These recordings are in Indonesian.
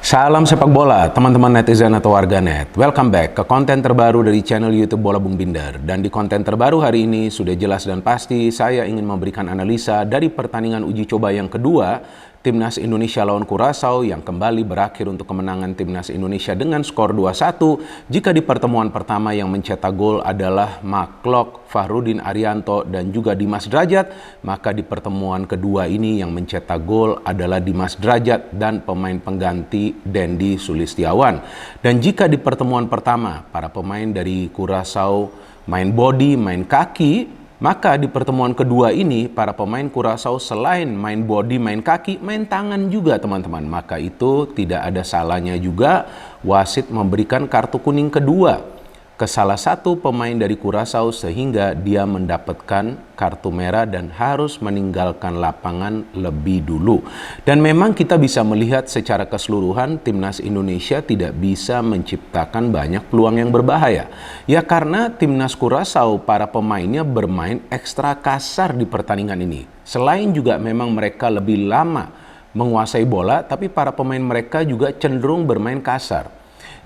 Salam sepak bola, teman-teman netizen atau warganet. Welcome back ke konten terbaru dari channel YouTube Bola Bung Binder. Dan di konten terbaru hari ini sudah jelas dan pasti saya ingin memberikan analisa dari pertandingan uji coba yang kedua Timnas Indonesia lawan Curaçao yang kembali berakhir untuk kemenangan Timnas Indonesia dengan skor 2-1. Jika di pertemuan pertama yang mencetak gol adalah Maklok, Fahrudin Arianto dan juga Dimas Drajat, maka di pertemuan kedua ini yang mencetak gol adalah Dimas Drajat dan pemain pengganti Dendi Sulistiawan. Dan jika di pertemuan pertama para pemain dari Curaçao main body, main kaki, maka di pertemuan kedua ini para pemain Curaçao selain main body, main kaki, main tangan juga teman-teman. Maka itu tidak ada salahnya juga wasit memberikan kartu kuning kedua ke salah satu pemain dari Curaçao sehingga dia mendapatkan kartu merah dan harus meninggalkan lapangan lebih dulu. Dan memang kita bisa melihat secara keseluruhan Timnas Indonesia tidak bisa menciptakan banyak peluang yang berbahaya. Ya karena Timnas Curaçao para pemainnya bermain ekstra kasar di pertandingan ini. Selain juga memang mereka lebih lama menguasai bola, tapi para pemain mereka juga cenderung bermain kasar.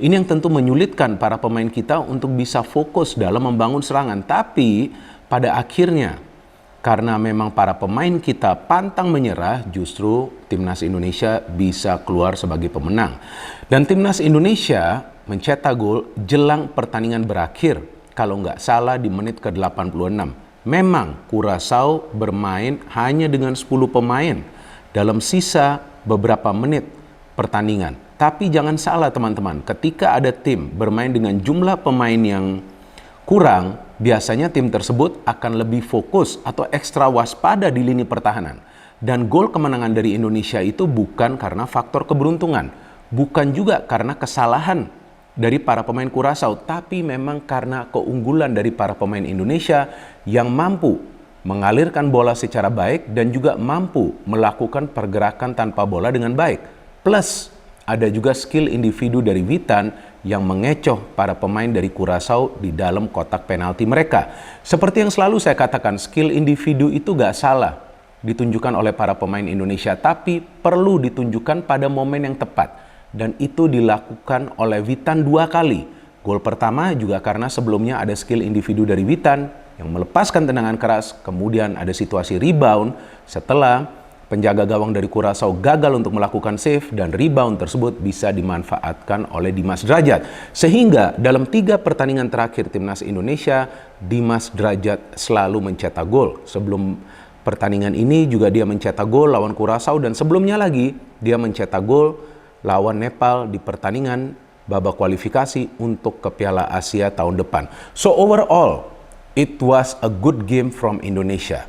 Ini yang tentu menyulitkan para pemain kita untuk bisa fokus dalam membangun serangan. Tapi pada akhirnya karena memang para pemain kita pantang menyerah, justru Timnas Indonesia bisa keluar sebagai pemenang. Dan Timnas Indonesia mencetak gol jelang pertandingan berakhir. Kalau nggak salah di menit ke-86. Memang Curaçao bermain hanya dengan 10 pemain dalam sisa beberapa menit pertandingan. Tapi jangan salah teman-teman, ketika ada tim bermain dengan jumlah pemain yang kurang, biasanya tim tersebut akan lebih fokus atau ekstra waspada di lini pertahanan. Dan gol kemenangan dari Indonesia itu bukan karena faktor keberuntungan, bukan juga karena kesalahan dari para pemain Curaçao, tapi memang karena keunggulan dari para pemain Indonesia yang mampu mengalirkan bola secara baik dan juga mampu melakukan pergerakan tanpa bola dengan baik. Plus ada juga skill individu dari Witan yang mengecoh para pemain dari Curaçao di dalam kotak penalti mereka. Seperti yang selalu saya katakan, skill individu itu gak salah ditunjukkan oleh para pemain Indonesia, tapi perlu ditunjukkan pada momen yang tepat. Dan itu dilakukan oleh Witan 2 kali. Gol pertama juga karena sebelumnya ada skill individu dari Witan yang melepaskan tendangan keras, kemudian ada situasi rebound setelah penjaga gawang dari Curaçao gagal untuk melakukan save dan rebound tersebut bisa dimanfaatkan oleh Dimas Drajat. Sehingga dalam 3 pertandingan terakhir Timnas Indonesia, Dimas Drajat selalu mencetak gol. Sebelum pertandingan ini juga dia mencetak gol lawan Curaçao dan sebelumnya lagi dia mencetak gol lawan Nepal di pertandingan babak kualifikasi untuk ke Piala Asia tahun depan. So overall, it was a good game from Indonesia.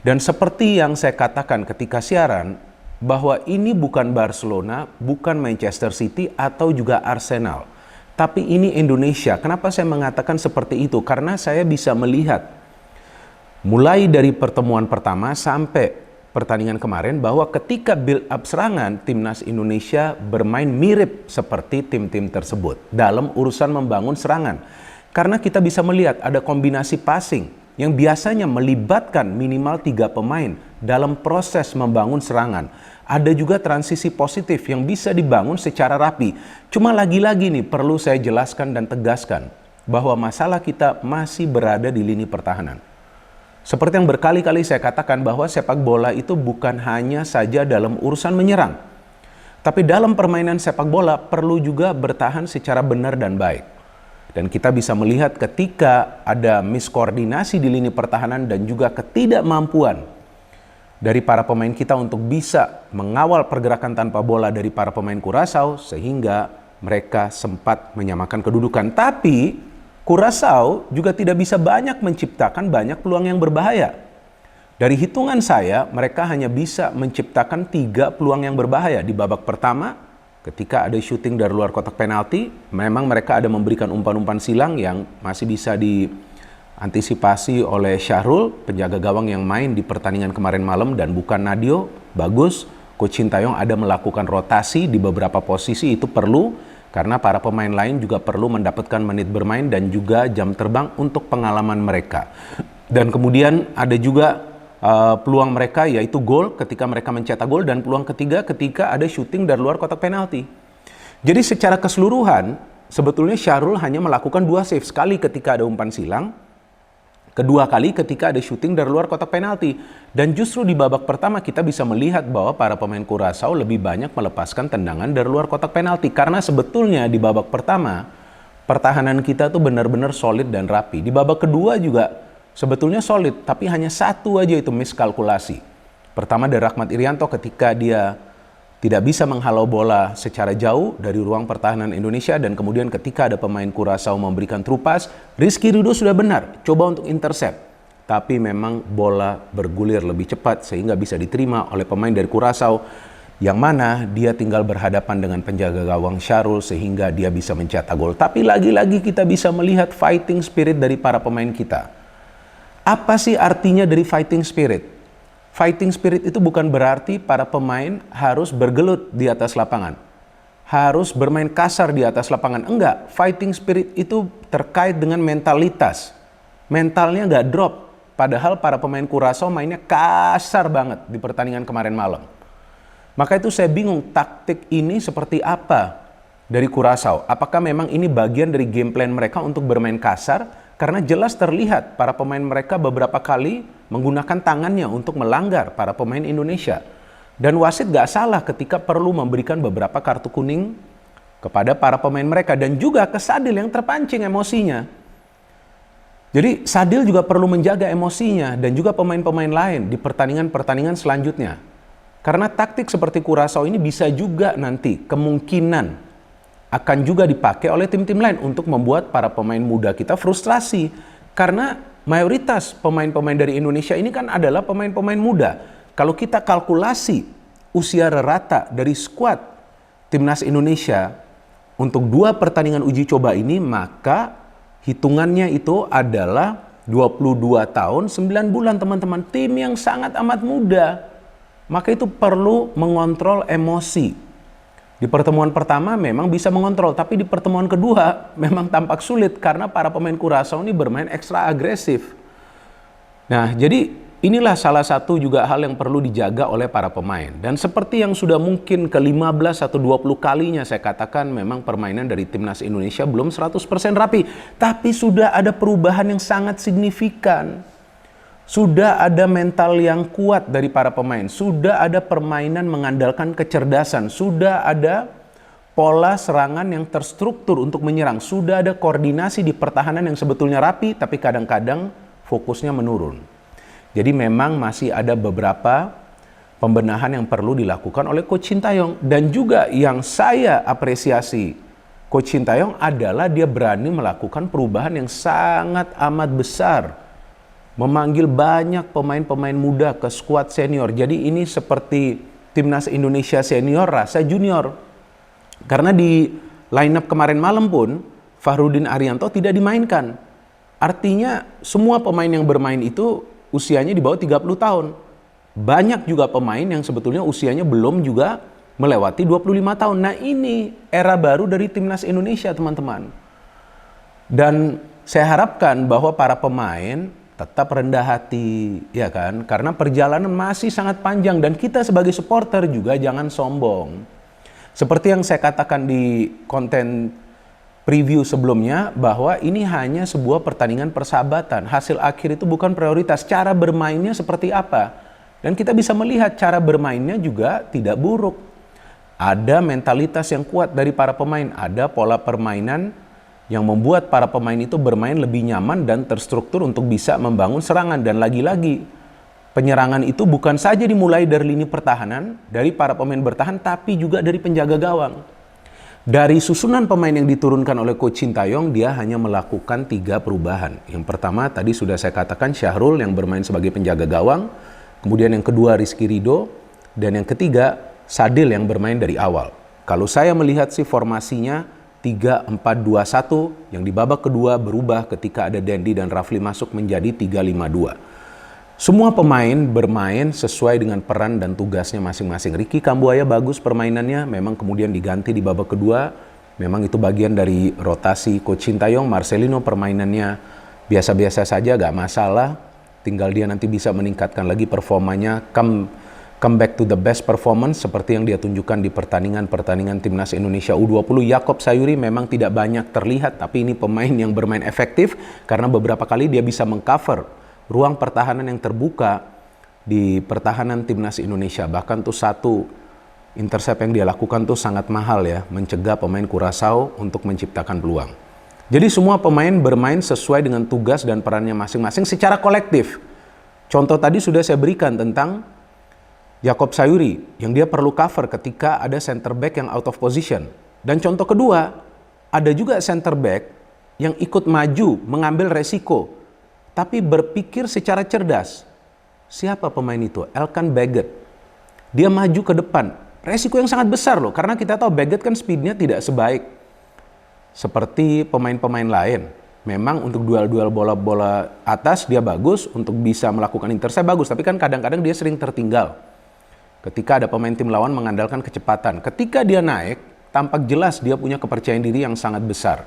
Dan seperti yang saya katakan ketika siaran, bahwa ini bukan Barcelona, bukan Manchester City, atau juga Arsenal. Tapi ini Indonesia. Kenapa saya mengatakan seperti itu? Karena saya bisa melihat, mulai dari pertemuan pertama sampai pertandingan kemarin, bahwa ketika build up serangan, Timnas Indonesia bermain mirip seperti tim-tim tersebut dalam urusan membangun serangan. Karena kita bisa melihat ada kombinasi passing yang biasanya melibatkan minimal 3 pemain dalam proses membangun serangan. Ada juga transisi positif yang bisa dibangun secara rapi. Cuma lagi-lagi nih perlu saya jelaskan dan tegaskan bahwa masalah kita masih berada di lini pertahanan. Seperti yang berkali-kali saya katakan bahwa sepak bola itu bukan hanya saja dalam urusan menyerang. Tapi dalam permainan sepak bola perlu juga bertahan secara benar dan baik. Dan kita bisa melihat ketika ada miskoordinasi di lini pertahanan dan juga ketidakmampuan dari para pemain kita untuk bisa mengawal pergerakan tanpa bola dari para pemain Curaçao sehingga mereka sempat menyamakan kedudukan. Tapi Curaçao juga tidak bisa banyak menciptakan banyak peluang yang berbahaya. Dari hitungan saya, mereka hanya bisa menciptakan 3 peluang yang berbahaya di babak pertama. Ketika ada syuting dari luar kotak penalti, memang mereka ada memberikan umpan-umpan silang yang masih bisa diantisipasi oleh Syahrul, penjaga gawang yang main di pertandingan kemarin malam dan bukan Nadio. Bagus, Coach Sintayong ada melakukan rotasi di beberapa posisi, itu perlu karena para pemain lain juga perlu mendapatkan menit bermain dan juga jam terbang untuk pengalaman mereka. Dan kemudian ada juga peluang mereka yaitu gol ketika mereka mencetak gol, dan peluang ketiga ketika ada syuting dari luar kotak penalti. Jadi secara keseluruhan, sebetulnya Syahrul hanya melakukan 2 save. Sekali ketika ada umpan silang, kedua kali ketika ada syuting dari luar kotak penalti. Dan justru di babak pertama kita bisa melihat bahwa para pemain Curaçao lebih banyak melepaskan tendangan dari luar kotak penalti. Karena sebetulnya di babak pertama, pertahanan kita tuh benar-benar solid dan rapi. Di babak kedua juga sebetulnya solid, tapi hanya satu aja itu miskalkulasi. Pertama dari Rahmat Irianto ketika dia tidak bisa menghalau bola secara jauh dari ruang pertahanan Indonesia, dan kemudian ketika ada pemain Curaçao memberikan through pass, Rizky Ridho sudah benar coba untuk intercept, tapi memang bola bergulir lebih cepat sehingga bisa diterima oleh pemain dari Curaçao, yang mana dia tinggal berhadapan dengan penjaga gawang Syahrul sehingga dia bisa mencetak gol. Tapi lagi-lagi kita bisa melihat fighting spirit dari para pemain kita. Apa sih artinya dari fighting spirit? Fighting spirit itu bukan berarti para pemain harus bergelut di atas lapangan, harus bermain kasar di atas lapangan. Enggak, fighting spirit itu terkait dengan mentalitas. Mentalnya nggak drop, padahal para pemain Curaçao mainnya kasar banget di pertandingan kemarin malam. Maka itu saya bingung taktik ini seperti apa dari Curaçao. Apakah memang ini bagian dari game plan mereka untuk bermain kasar? Karena jelas terlihat para pemain mereka beberapa kali menggunakan tangannya untuk melanggar para pemain Indonesia. Dan wasit gak salah ketika perlu memberikan beberapa kartu kuning kepada para pemain mereka. Dan juga ke Sadil yang terpancing emosinya. Jadi Sadil juga perlu menjaga emosinya dan juga pemain-pemain lain di pertandingan-pertandingan selanjutnya. Karena taktik seperti Curaçao ini bisa juga nanti kemungkinan akan juga dipakai oleh tim-tim lain untuk membuat para pemain muda kita frustrasi. Karena mayoritas pemain-pemain dari Indonesia ini kan adalah pemain-pemain muda. Kalau kita kalkulasi usia rata dari skuad Timnas Indonesia untuk 2 pertandingan uji coba ini, maka hitungannya itu adalah 22 tahun 9 bulan teman-teman. Tim yang sangat amat muda. Maka itu perlu mengontrol emosi. Di pertemuan pertama memang bisa mengontrol, tapi di pertemuan kedua memang tampak sulit karena para pemain Curaçao ini bermain ekstra agresif. Nah, jadi inilah salah satu juga hal yang perlu dijaga oleh para pemain. Dan seperti yang sudah mungkin ke-15 atau 20 kalinya saya katakan, memang permainan dari Timnas Indonesia belum 100% rapi, tapi sudah ada perubahan yang sangat signifikan. Sudah ada mental yang kuat dari para pemain, sudah ada permainan mengandalkan kecerdasan, sudah ada pola serangan yang terstruktur untuk menyerang, sudah ada koordinasi di pertahanan yang sebetulnya rapi, tapi kadang-kadang fokusnya menurun. Jadi memang masih ada beberapa pembenahan yang perlu dilakukan oleh Coach Sintayong. Dan juga yang saya apresiasi Coach Sintayong adalah dia berani melakukan perubahan yang sangat amat besar. Memanggil banyak pemain-pemain muda ke skuad senior. Jadi ini seperti Timnas Indonesia senior rasa junior. Karena di line up kemarin malam pun Fahrudin Arianto tidak dimainkan. Artinya semua pemain yang bermain itu usianya di bawah 30 tahun. Banyak juga pemain yang sebetulnya usianya belum juga melewati 25 tahun. Nah, ini era baru dari Timnas Indonesia, teman-teman. Dan saya harapkan bahwa para pemain tetap rendah hati, ya kan? Karena perjalanan masih sangat panjang dan kita sebagai supporter juga jangan sombong. Seperti yang saya katakan di konten preview sebelumnya, bahwa ini hanya sebuah pertandingan persahabatan. Hasil akhir itu bukan prioritas. Cara bermainnya seperti apa? Dan kita bisa melihat cara bermainnya juga tidak buruk. Ada mentalitas yang kuat dari para pemain, ada pola permainan yang membuat para pemain itu bermain lebih nyaman dan terstruktur untuk bisa membangun serangan. Dan lagi-lagi, penyerangan itu bukan saja dimulai dari lini pertahanan, dari para pemain bertahan, tapi juga dari penjaga gawang. Dari susunan pemain yang diturunkan oleh Coach Sintayong, dia hanya melakukan 3 perubahan. Yang pertama, tadi sudah saya katakan, Syahrul yang bermain sebagai penjaga gawang. Kemudian yang kedua, Rizky Ridho. Dan yang ketiga, Sadil yang bermain dari awal. Kalau saya melihat sih formasinya 3-4-2-1, yang di babak kedua berubah ketika ada Dendi dan Rafli masuk menjadi 3-5-2. Semua pemain bermain sesuai dengan peran dan tugasnya masing-masing. Ricky Kambuaya bagus permainannya, memang kemudian diganti di babak kedua. Memang itu bagian dari rotasi Coach Sintayong. Marcelino permainannya biasa-biasa saja, gak masalah. Tinggal dia nanti bisa meningkatkan lagi performanya come come back to the best performance seperti yang dia tunjukkan di pertandingan Timnas Indonesia U20. Yaakob Sayuri memang tidak banyak terlihat, tapi ini pemain yang bermain efektif karena beberapa kali dia bisa mengcover ruang pertahanan yang terbuka di pertahanan Timnas Indonesia. Bahkan tuh satu intercept yang dia lakukan tuh sangat mahal ya, mencegah pemain Curaçao untuk menciptakan peluang. Jadi semua pemain bermain sesuai dengan tugas dan perannya masing-masing secara kolektif. Contoh tadi sudah saya berikan tentang Yaakob Sayuri yang dia perlu cover ketika ada center back yang out of position. Dan contoh kedua, ada juga center back yang ikut maju mengambil resiko tapi berpikir secara cerdas. Siapa pemain itu? Elkan Baggett. Dia maju ke depan. Resiko yang sangat besar loh, karena kita tahu Baggett kan speednya tidak sebaik seperti pemain-pemain lain. Memang untuk duel-duel bola-bola atas dia bagus, untuk bisa melakukan intercept bagus, tapi kan kadang-kadang dia sering tertinggal. Ketika ada pemain tim lawan mengandalkan kecepatan, ketika dia naik, tampak jelas dia punya kepercayaan diri yang sangat besar.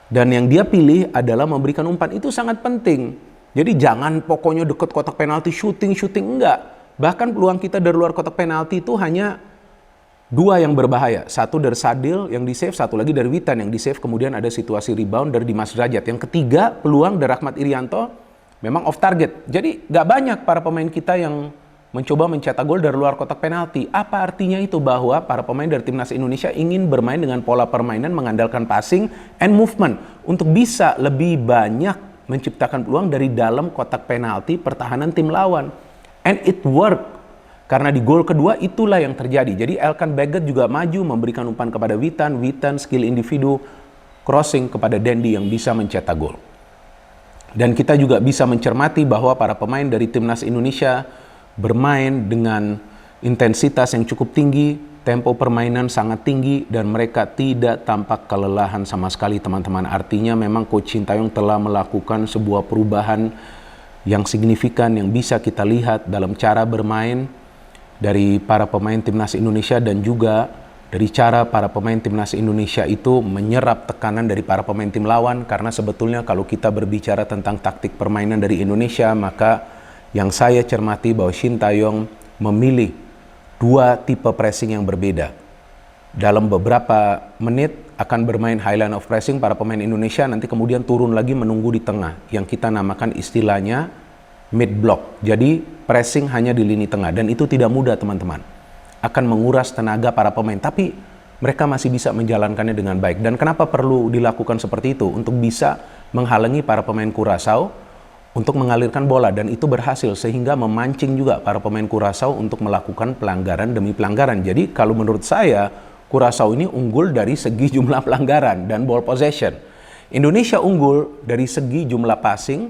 Dan yang dia pilih adalah memberikan umpan, itu sangat penting. Jadi jangan pokoknya deket kotak penalti, shooting, enggak. Bahkan peluang kita dari luar kotak penalti itu hanya dua yang berbahaya. Satu dari Sadil yang di-save, satu lagi dari Witan yang di-save. Kemudian ada situasi rebound dari Dimas Derajat. Yang ketiga, peluang dari Rahmat Irianto memang off target. Jadi gak banyak para pemain kita yang mencoba mencetak gol dari luar kotak penalti. Apa artinya itu? Bahwa para pemain dari Timnas Indonesia ingin bermain dengan pola permainan mengandalkan passing and movement untuk bisa lebih banyak menciptakan peluang dari dalam kotak penalti pertahanan tim lawan. And it worked. Karena di gol kedua itulah yang terjadi. Jadi Elkan Baggett juga maju memberikan umpan kepada Witan skill individu, crossing kepada Dendi yang bisa mencetak gol. Dan kita juga bisa mencermati bahwa para pemain dari Timnas Indonesia bermain dengan intensitas yang cukup tinggi, tempo permainan sangat tinggi, dan mereka tidak tampak kelelahan sama sekali, teman-teman. Artinya memang Coach Sintayong telah melakukan sebuah perubahan yang signifikan yang bisa kita lihat dalam cara bermain dari para pemain Timnas Indonesia, dan juga dari cara para pemain Timnas Indonesia itu menyerap tekanan dari para pemain tim lawan. Karena sebetulnya kalau kita berbicara tentang taktik permainan dari Indonesia, maka yang saya cermati bahwa Sintayong memilih dua tipe pressing yang berbeda. Dalam beberapa menit akan bermain high line of pressing para pemain Indonesia, nanti kemudian turun lagi menunggu di tengah, yang kita namakan istilahnya mid block. Jadi pressing hanya di lini tengah, dan itu tidak mudah, teman-teman. Akan menguras tenaga para pemain, tapi mereka masih bisa menjalankannya dengan baik. Dan kenapa perlu dilakukan seperti itu? Untuk bisa menghalangi para pemain Curaçao untuk mengalirkan bola, dan itu berhasil sehingga memancing juga para pemain Curaçao untuk melakukan pelanggaran demi pelanggaran. Jadi kalau menurut saya Curaçao ini unggul dari segi jumlah pelanggaran dan ball possession. Indonesia unggul dari segi jumlah passing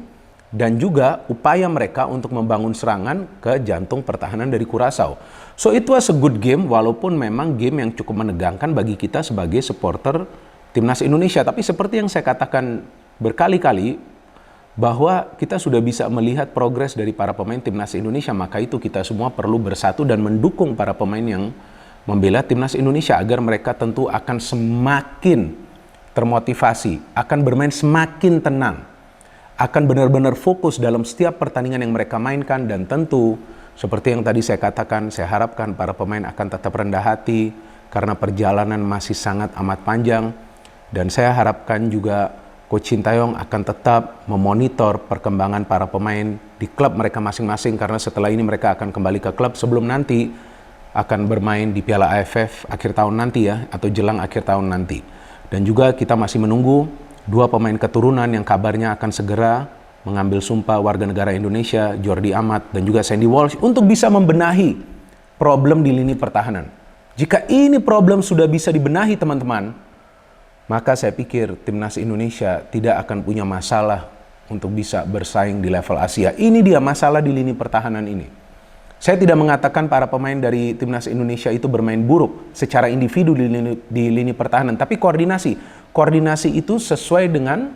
dan juga upaya mereka untuk membangun serangan ke jantung pertahanan dari Curaçao. So it was a good game, walaupun memang game yang cukup menegangkan bagi kita sebagai supporter Timnas Indonesia. Tapi seperti yang saya katakan berkali-kali, bahwa kita sudah bisa melihat progres dari para pemain Timnas Indonesia, maka itu kita semua perlu bersatu dan mendukung para pemain yang membela Timnas Indonesia agar mereka tentu akan semakin termotivasi, akan bermain semakin tenang, akan benar-benar fokus dalam setiap pertandingan yang mereka mainkan. Dan tentu seperti yang tadi saya katakan, saya harapkan para pemain akan tetap rendah hati karena perjalanan masih sangat amat panjang. Dan saya harapkan juga Coach Sintayong akan tetap memonitor perkembangan para pemain di klub mereka masing-masing, karena setelah ini mereka akan kembali ke klub sebelum nanti akan bermain di Piala AFF akhir tahun nanti ya, atau jelang akhir tahun nanti. Dan juga kita masih menunggu dua pemain keturunan yang kabarnya akan segera mengambil sumpah warga negara Indonesia, Jordi Amat dan juga Sandy Walsh, untuk bisa membenahi problem di lini pertahanan. Jika ini problem sudah bisa dibenahi, teman-teman, maka saya pikir Timnas Indonesia tidak akan punya masalah untuk bisa bersaing di level Asia. Ini dia masalah di lini pertahanan ini. Saya tidak mengatakan para pemain dari Timnas Indonesia itu bermain buruk secara individu di lini pertahanan, tapi koordinasi itu sesuai dengan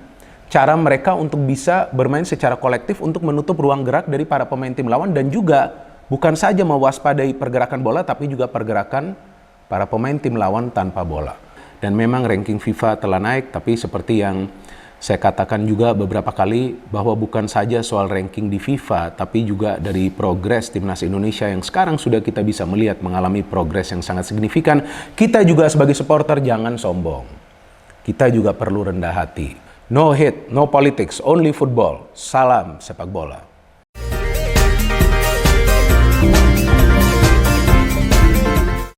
cara mereka untuk bisa bermain secara kolektif untuk menutup ruang gerak dari para pemain tim lawan, dan juga bukan saja mewaspadai pergerakan bola, tapi juga pergerakan para pemain tim lawan tanpa bola. Dan memang ranking FIFA telah naik, tapi seperti yang Saya katakan juga beberapa kali bahwa bukan saja soal ranking di FIFA, tapi juga dari progres timnas Indonesia yang sekarang sudah kita bisa melihat mengalami progres yang sangat signifikan. Kita juga sebagai supporter jangan sombong. Kita juga perlu rendah hati. No hate, no politics, only football. Salam sepak bola.